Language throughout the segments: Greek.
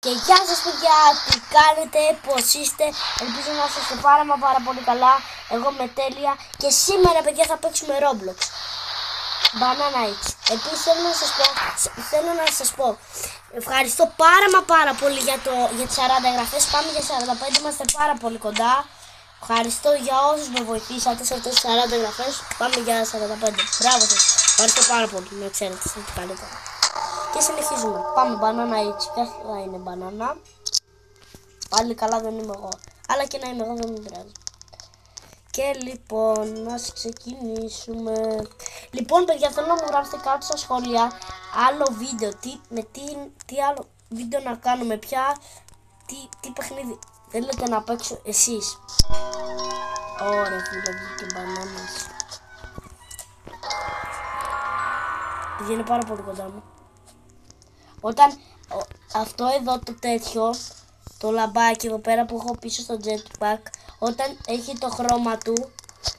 Και γεια σας παιδιά, τι κάνετε, πως είστε, ελπίζω να είστε πάρα πολύ καλά, εγώ με τέλεια. Και σήμερα παιδιά θα παίξουμε Roblox Banana X. Επίσης θέλω να σας πω ευχαριστώ πάρα πολύ για τις 40 εγγραφές. Πάμε για 45, είμαστε πάρα πολύ κοντά. Ευχαριστώ για όσους με βοηθήσατε σε αυτές τις 40 εγγραφές. Πάμε για 45, μπράβο σας, ευχαριστώ πάρα πολύ, να ξέρετε τι κάνετε. Και συνεχίζουμε. Πάμε μπανάνα έτσι. Ποια θα είναι μπανάνα? Πάλι καλά δεν είμαι εγώ. Αλλά και να είμαι εγώ δεν με πειράζει. Και λοιπόν, να ξεκινήσουμε. Λοιπόν παιδιά, θέλω να μου γράψετε κάτω στα σχόλια άλλο βίντεο. Τι άλλο βίντεο να κάνουμε, τι παιχνίδι θέλετε να παίξω εσείς. Ωραία φίλε, και μπανάνες. Είναι πάρα πολύ κοντά μου. Όταν αυτό εδώ το τέτοιο, το λαμπάκι εδώ πέρα που έχω πίσω στο jetpack, όταν έχει το χρώμα του,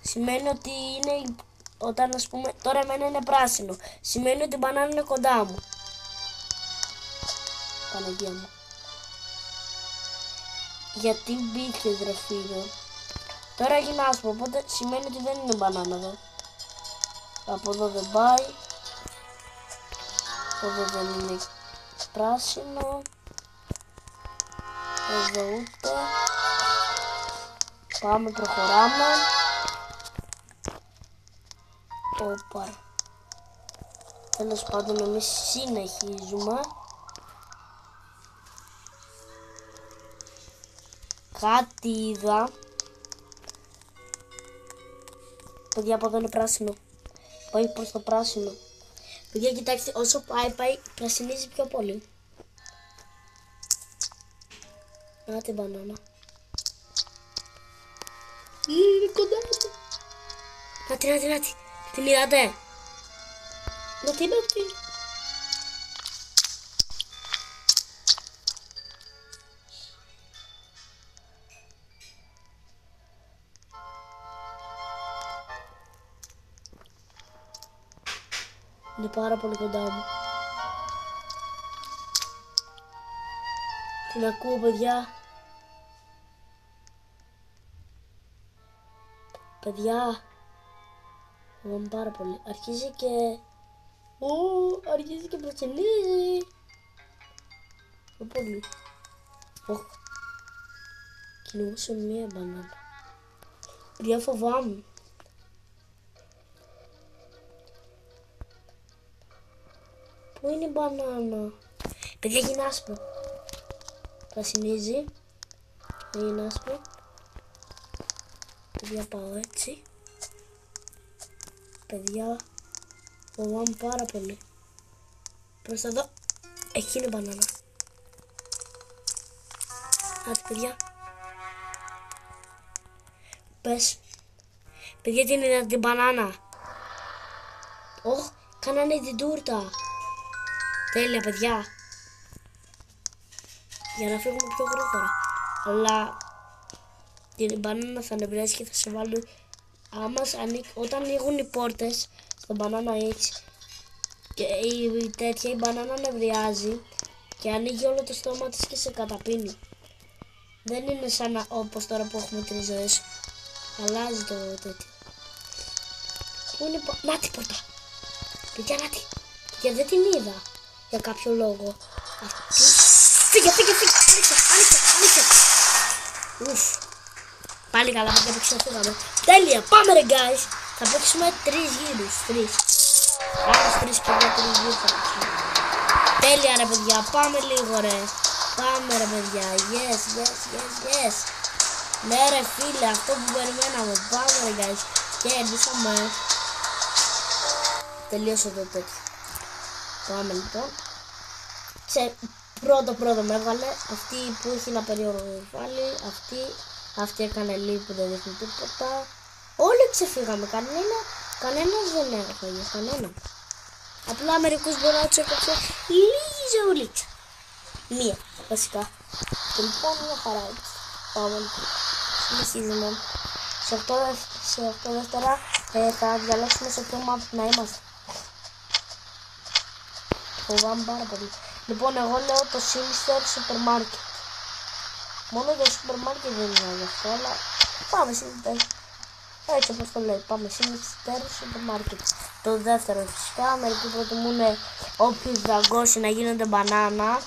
σημαίνει ότι είναι, όταν ας πούμε, τώρα εμένα είναι πράσινο, σημαίνει ότι η μπανάνα είναι κοντά μου. Παναγία μου. Γιατί μπήκες ρε φίλο? Τώρα έγινε άσπρο, οπότε σημαίνει ότι δεν είναι μπανάνα εδώ. Από εδώ δεν πάει. Εδώ δεν είναι πράσινο. Εδώ ούτε. Πάμε, προχωράμε. Όπα. Τέλος πάντων εμείς συνεχίζουμε. Κάτι είδα. Παιδιά, από εδώ είναι πράσινο. Πάει προς το πράσινο. Παιδιά, κοιτάξτε, όσο πάει, πρασινίζει πιο πολύ. Να την μπανάνα. Είναι κοντά μου. Να τη. Την είδατε? Να τη. Είναι πάρα πολύ κοντά μου. Την ακούω παιδιά. Παιδιά, φοβάμαι πάρα πολύ. Αρχίζει και πρασινίζει. Πολύ. Κυνηγούσε μία μπανάνα. Παιδιά, φοβάμαι. Πού είναι η μπανάνα? Παιδιά, γίνει άσπρο. Πρασινίζει. Είναι άσπρο. Παιδιά, πάω έτσι. Παιδιά, φοβάμαι πάρα πολύ. Προς εδώ. Εκεί είναι μπανάνα. Άτε παιδιά. Πες. Παιδιά, τι είναι την μπανάνα? Κάνανε την τούρτα. Τέλεια παιδιά. Για να φύγουμε πιο γρήγορα. Αλλά την μπανάνα θα νευριάσει και θα σε βάλει. Όταν ανοίγουν οι πόρτες στο Banana X και η μπανάνα νευριάζει και ανοίγει όλο το στόμα της και σε καταπίνει. Δεν είναι σαν όπως τώρα που έχουμε 3 ζωές. Αλλάζει το τέτοιο. Πού είναι να την πόρτα? Παιδιά, να την. Και δεν την είδα για κάποιο λόγο. Φύγε. Άνοιξε. Ουφ. Πάλι καλά, παιδιά, που ξεφύγαμε. Τέλεια, πάμε ρε guys. Θα παίξουμε 3 γύρους. 3. Άλλους 3 και εγώ 3 γύρους θα παίξουμε. Τέλεια ρε παιδιά, πάμε λίγο ρε. Πάμε ρε παιδιά, yes. Ναι ρε φίλε, αυτό που περιμέναμε. Πάμε ρε guys. Και εντύσαμε. Τελείωσε το τέτοιο. Πάμε λοιπόν. Πρώτο με έβγαλε. Αυτή που έχει ένα περίεργο κεφάλι. Αυτή έκανε λίγο που δεν δείχνει τίποτα. Όλοι ξεφύγαμε. Κανένας δεν έφαγε. Κανένα. Απλά μερικούς μπορώ να τους έκαψω λίγη ζωούλιτσα. Μία βασικά. Και λοιπόν μια χαρά έτσι. Πάμε λοιπόν. Συνεχίζουμε. Σε 8 δεύτερα θα διαλέξουμε σε ποιο map να είμαστε. Φοβάμαι πάρα πολύ. Λοιπόν, εγώ λέω το Sinister Supermarket. Μόνο το Supermarket δεν είναι γι' αυτό, αλλά πάμε Sinister. Έτσι όπως το λέει, πάμε Sinister Supermarket. Το δεύτερο φυσικά, μερικοί προτιμούν όποιους δαγκώσει να γίνονται μπανάνα.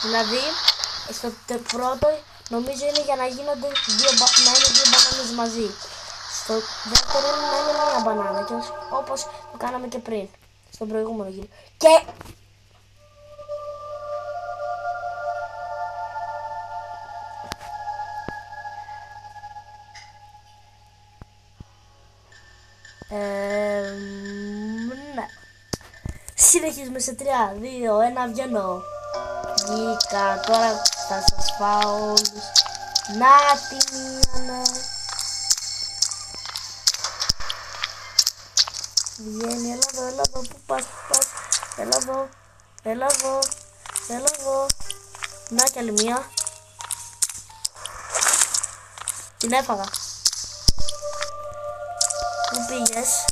Δηλαδή, στο πρώτο νομίζω είναι για να γίνονται δύο μπανάνες μαζί. Στο δεύτερο είναι να είναι μία μπανάνα, και όπως το κάναμε και πριν, στον προηγούμενο γύρο. Και ναι. Συνεχίζουμε σε 3, 2, 1, βγαίνω. Βγήκα, τώρα θα σας φάω όλους. Να τη μία, ναι. Βγαίνει, έλα εδώ, πού πας, έλα εδώ. Να κι άλλη μία. Την έφαγα. Πού πήγες?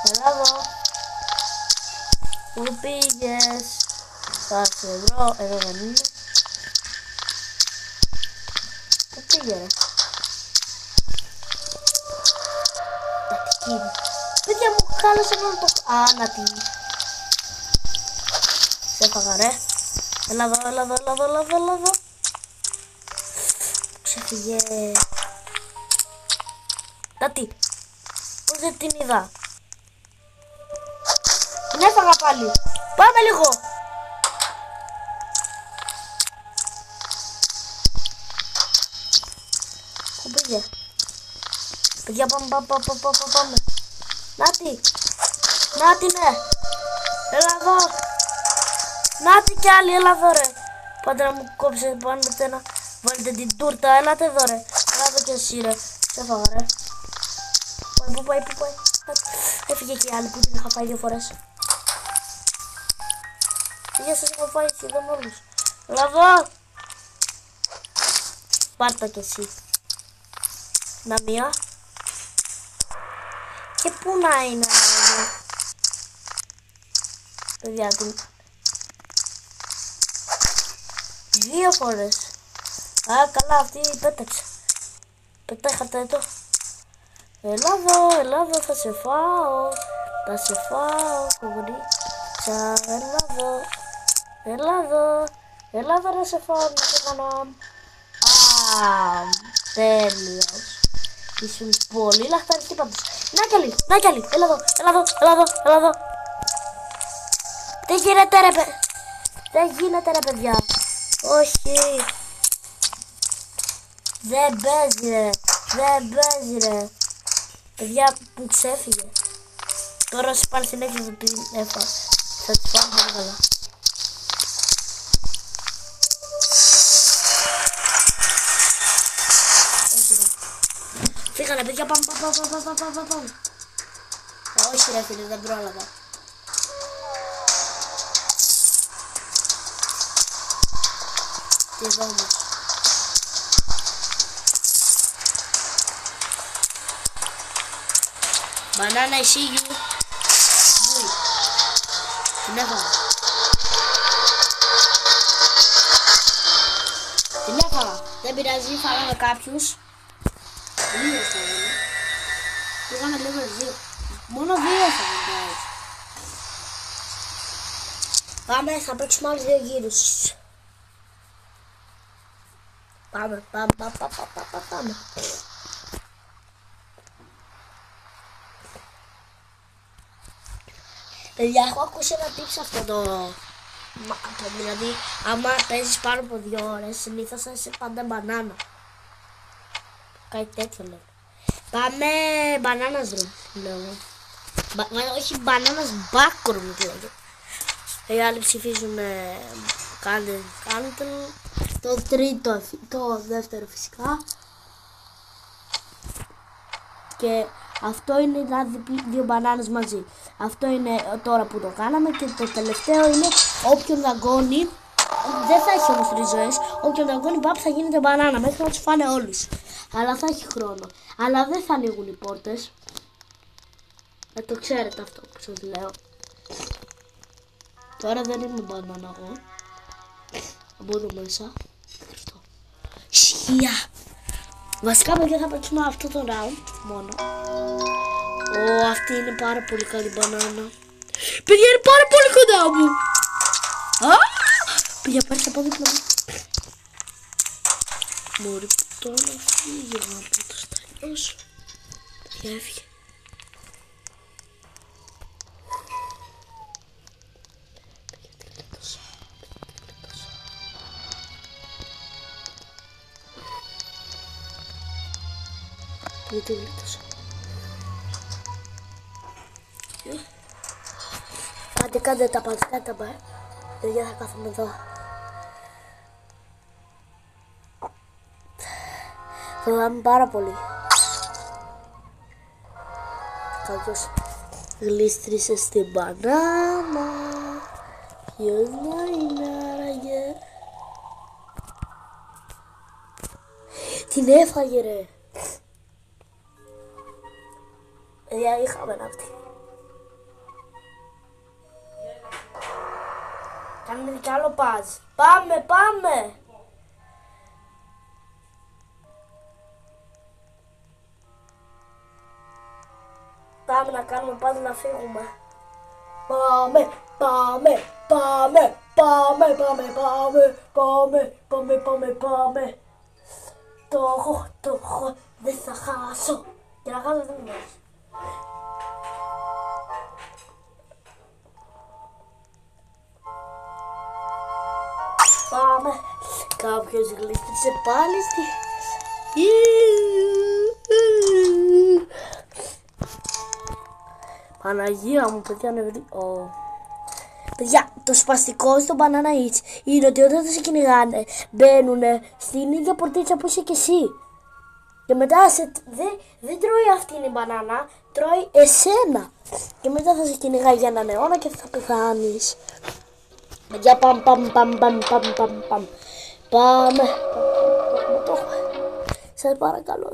Έλα εδώ. Πού πήγες? Θα σε βρω, εδώ δεν είναι. Πού πήγε ρε? Τακτική. Παιδιά μου χάλασε όλο το... Α, να τη. Σε έφαγα ρε. Έλα εδώ. Ξέφυγε. Να τι. Πώς δεν την είδα? Την έφαγα πάλι. Πάμε λίγο. Πού πήγε? Παιδιά πάμε. Νάτι ναι. Έλα εδώ. Νάτι κι άλλη, έλα εδώ ρε. Πάτε να μου κόψετε πάνω να βάλετε την τούρτα, έλατε εδώ ρε. Έλα εδώ κι εσύ ρε. Σε έφαγα ρε. Πού πάει. Έφυγε και η άλλη που την είχα φάει 2 φορές. Γεια σας, έχω φάει σχεδόν όλους. Έλα εδώ. Πάρτα κι εσύ. Να μία. Και πού να είναι εδώ? Παιδιά, την... 2 φορές. Α, καλά, αυτή πέταξε. Πετάχατε το. Έλα εδώ, θα σε φάω. Κορίτσα, έλα εδώ να σε φάω, να σε κάνω. Α, τέλειος. Ήσουν πολύ λαχταριστή πάντως. Να κι άλλη, έλα εδώ. Δεν γίνεται ρε παιδιά. Όχι. Δεν παίζει ρε. Παιδιά που ξέφυγε. Τώρα σε πάρει στην έξω θα την έφαγα. Θα τη φάω πολύ καλά. Φύγανε παιδιά, πάμε. Όχι ρε φίλε, δεν πρόλαβα. Τι εδώ όμως. Μπανάνα εισήγιου. Την έφαγα. Δεν πειράζει, φάγαμε κάποιους. Λίγο φάγαμε. Πήγαμε level 2. Μόνο 2 φάγαμε. Πάμε, θα παίξουμε άλλους 2 γύρους. Πάμε. Παιδιά, έχω ακούσει ένα tip σε αυτό το map. Δηλαδή, άμα παίζεις πάνω από 2 ώρες, συνήθως θα είσαι πάντα μπανάνα. Κάτι τέτοιο λέω. Πάμε μπανάνας room, λέω. Όχι μπανάνας backroom, λέγεται. Οι άλλοι ψηφίζουν candle. Το δεύτερο φυσικά. Και αυτό είναι δηλαδή 2 μπανάνες μαζί. Αυτό είναι τώρα που το κάναμε. Και το τελευταίο είναι όποιον δαγκώνει. Δεν θα έχει όμως 3 ζωές. Όποιον δαγκώνει πάπ θα γίνεται μπανάνα μέχρι να τους φάνε όλους. Αλλά θα έχει χρόνο. Αλλά δεν θα ανοίγουν οι πόρτες. Το ξέρετε αυτό που σας λέω. Τώρα δεν είμαι μπανάνα εγώ. Από εδώ μέσα. Σιγιά. Βασικά παιδιά θα παίξουμε αυτό το round μόνο. Αυτή είναι πάρα πολύ καλή μπανάνα. Παιδιά είναι πάρα πολύ κοντά μου. Παιδιά πάρεις από δίπλα μου. Μωρή που τώρα φύγει να πω το σταλιώσω. Παιδιά έφυγε. Γιατί γλίτωσα. Κάντε τα πας, κάντε τα πας. Παιδιά θα κάθομαι εδώ. Φοβάμαι πάρα πολύ. Κάποιος γλίστρισε στην μπανάνα. Ποιος να είναι άραγε. Την έφαγε ρε. Παιδιά είχαμε αυτή. Κάνε κι άλλο παζ. Πάμε. Πάμε να κάνουμε παζ να φύγουμε. Πάμε. Το έχω, δεν θα χάσω. Και να χάσω δεν είναι. Πάμε. Κάποιος γλίστρισε πάλι στη... Παναγία μου, παιδιά, παιδιά, το σπαστικό στο Banana Eats είναι ότι όταν θα σε κυνηγάνε, μπαίνουνε στην ίδια πορτίτσα που είσαι κι εσύ. Και μετά δεν τρώει αυτήν η μπανάνα, τρώει εσένα. Και μετά θα σε κυνηγάει για έναν αιώνα και θα πεθάνεις. Παιδιά, πάμε. Σας παρακαλώ.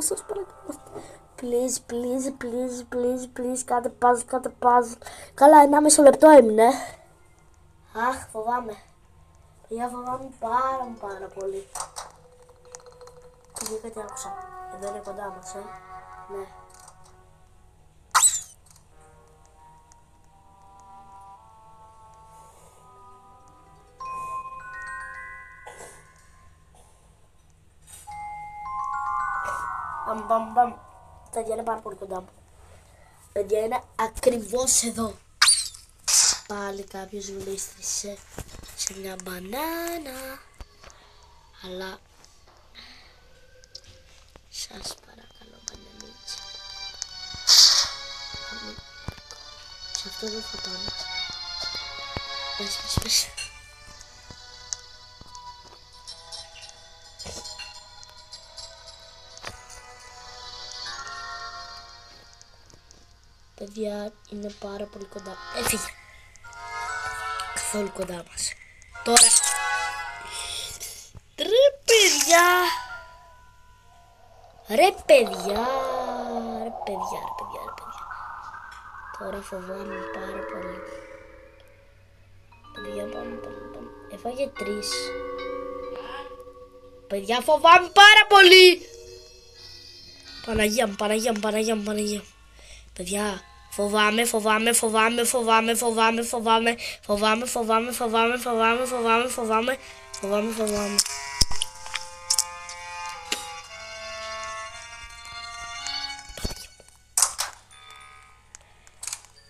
Please, κάτε puzzle. Καλά, 1,5 λεπτό έμεινε. Αχ, φοβάμαι. Παιδιά, φοβάμαι πάρα πολύ. Και κάτι άκουσα. Εδώ είναι κοντά μας, ναι. Μπαμ. Παιδιά είναι πάρα πολύ κοντά μου. Παιδιά είναι ακριβώς εδώ. Πάλι κάποιος γλίστρισε σε μια μπανάνα. Αλλά σας παρακαλώ μπανανίτσα. Σε αυτό δεν θα πάμε. Πες. Παιδιά είναι πάρα πολύ κοντά. Έφυγε. Καθόλου κοντά μας. Τώρα. Ρε παιδιά. Τώρα φοβάμαι πάρα πολύ. Παιδιά πάμε. Έφαγε 3. Παιδιά φοβάμαι πάρα πολύ. Παναγία μου. Παιδιά φοβάμαι.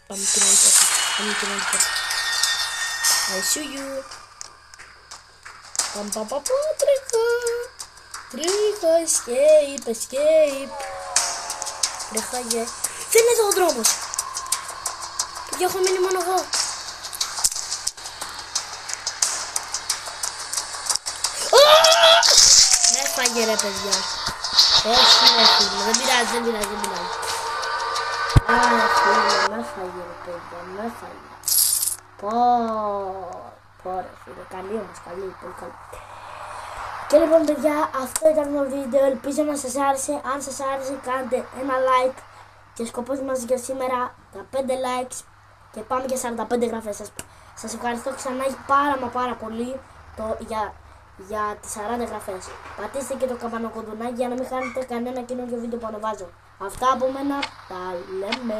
Πάμε την άλλη πόρτα. I see you. Τρέχα, escape. Τρέχαγε. Δεν είναι εδώ ο δρόμος. Παιδιά, έχω μείνει μόνο εγώ. Με έφαγε ρε παιδιά. Όχι ρε φίλε, δεν πειράζει. Φίλε, με έφαγε ρε παιδιά, Πω ρε φίλε, καλή όμως, πολύ καλή. Και λοιπόν παιδιά, αυτό ήταν το βίντεο, ελπίζω να σας άρεσε. Αν σας άρεσε κάντε ένα like. Και σκοπός μας για σήμερα τα 5 likes και πάμε για 45 εγγραφές σας. Σας ευχαριστώ ξανά πάρα πολύ για τις 40 εγγραφές. Πατήστε και το καμπανοκουδουνάκι για να μην χάνετε κανένα καινούργιο βίντεο που ανεβάζω. Αυτά από μένα, τα λέμε.